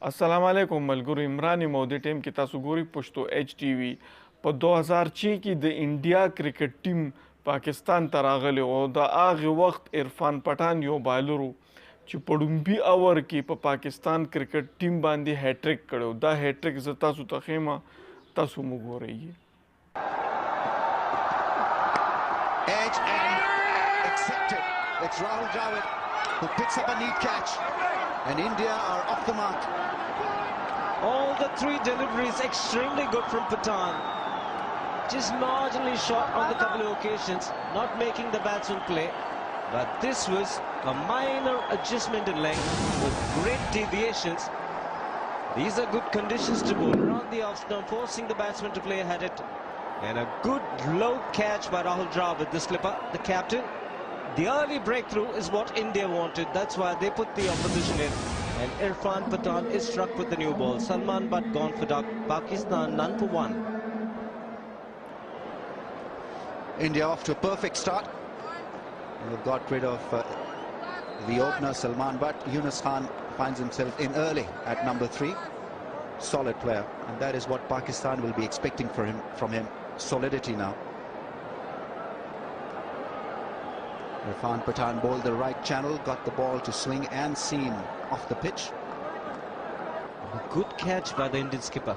السلام علیکم ملګرو عمران مو د ټیم کې تاسو ګوري پښتو ایچ ټي وي په 2006 کې د انډیا کرکټ ټیم پاکستان ته راغلی او د هغه وخت عرفان پټان یو بالر چې په ډومبي اور کې په پاکستان کرکټ ټیم باندې هټریک کړو دا هټریک ز تاسو ته خیمه تاسو مو ګورئ Edge and accepted. It's Rahul Dravid who picks up a neat catch. And India are off the mark. All the three deliveries extremely good from Pathan. Just marginally short on the couple of occasions, not making the batsman play. But this was a minor adjustment in length with great deviations. These are good conditions to bowl around the off stump, forcing the batsman to play ahead it. And a good low catch by Rahul Dravid, the slipper, the captain. The early breakthrough is what India wanted. That's why they put the opposition in. And Irfan Pathan is struck with the new ball. Salman Butt gone for duck. Pakistan none for one. India off to a perfect start. They've got rid of the opener Salman Butt. Yunus Khan finds himself in early at number 3. Solid player. And that is what Pakistan will be expecting from him. Solidity now. Irfan Pathan bowled the right channel, got the ball to swing and seam off the pitch. A good catch by the Indian skipper.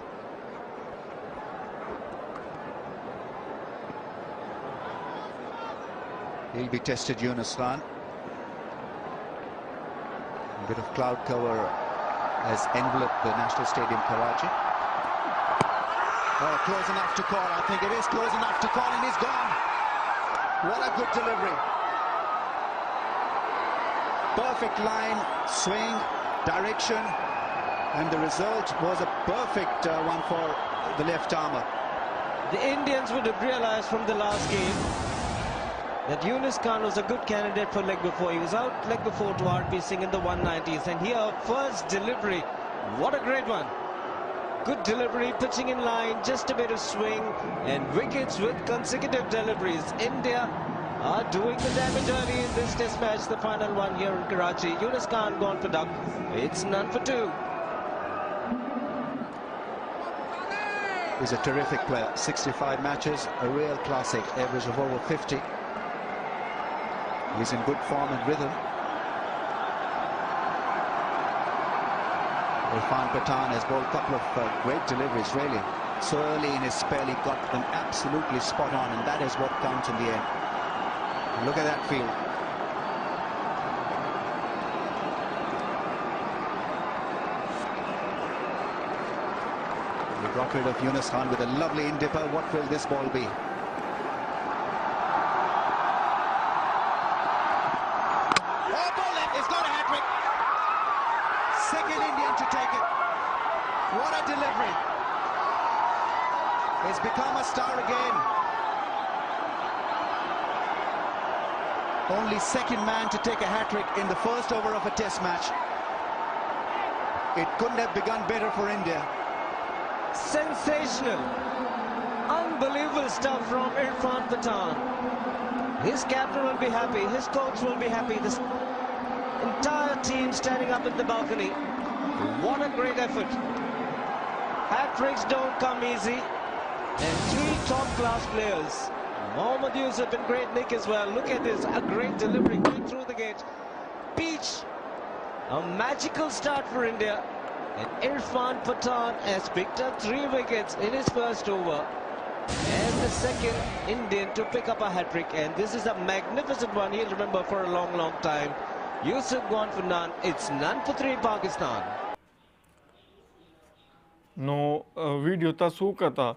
He'll be tested, Yunus Khan. A bit of cloud cover has enveloped the National Stadium, Karachi. Oh, close enough to call. I think it is close enough to call, and he's gone. What a good delivery. Perfect line, swing, direction, and the result was a perfect one for the left armour. The Indians would have realized from the last game that Yunus Khan was a good candidate for leg before. He was out leg before to RP Singh in the 190s, and here first delivery, what a great one. Good delivery, pitching in line, just a bit of swing, and wickets with consecutive deliveries. India are doing the damage early in this test match, the final one here in Karachi. Yunus Khan gone for duck. It's none for 2. He's a terrific player. 65 matches, a real classic, average of over 50. He's in good form and rhythm. Irfan Pathan has bowled a couple of great deliveries, really. So early in his spell, he got them absolutely spot on, and that is what counts in the end. Look at that field. We got rid of Yunus Khan with a lovely in-dipper. What will this ball be? Oh, ball left. It's got a hat-trick. Second Indian to take it. What a delivery. It's become a star again. Only second man to take a hat-trick in the first over of a test match. It couldn't have begun better for India. Sensational. Unbelievable stuff from Irfan Pathan. His captain will be happy. His coach will be happy. This entire team standing up in the balcony. What a great effort. Hat-tricks don't come easy. And 3 top-class players. Mohammad Yusuf and great nick as well. Look at this, a great delivery going through the gate. Peach, a magical start for India. And Irfan Pathan has picked up 3 wickets in his first over. And the second Indian to pick up a hat-trick. And this is a magnificent one he'll remember for a long, long time. Yusuf gone for none. It's none for 3 Pakistan. نو ویډیو تاسو وکړه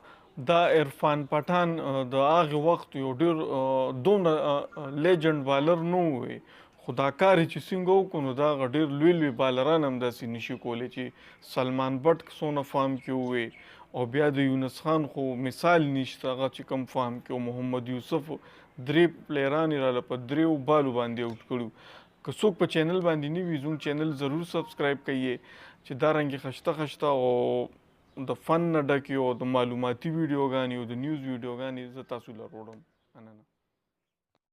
دا عرفان پټان د هغه وخت یو ډیر دومره لیجند بالر نه وي خو دا کار چې څنګه وکړو نو دا ډیر لوی بالران هم داسې نشي کولی چې سلمان بټ څونه فارم کې وي او بیا د یونس خان خو مثال نشته هغه چې کوم فارم کې محمد یوسف 3 پلیران یې راله په 3 بالو باندې اوټ کړو که څوک په چینل باندې نه وي زموږ چینل ضرور سبسکرایب کړئ چې دا رنګې خشته او د فن نه ډک یو د معلوماتي ویډیوګانې او د نیوز ویډیوګانې زه تاسو له وړم مننه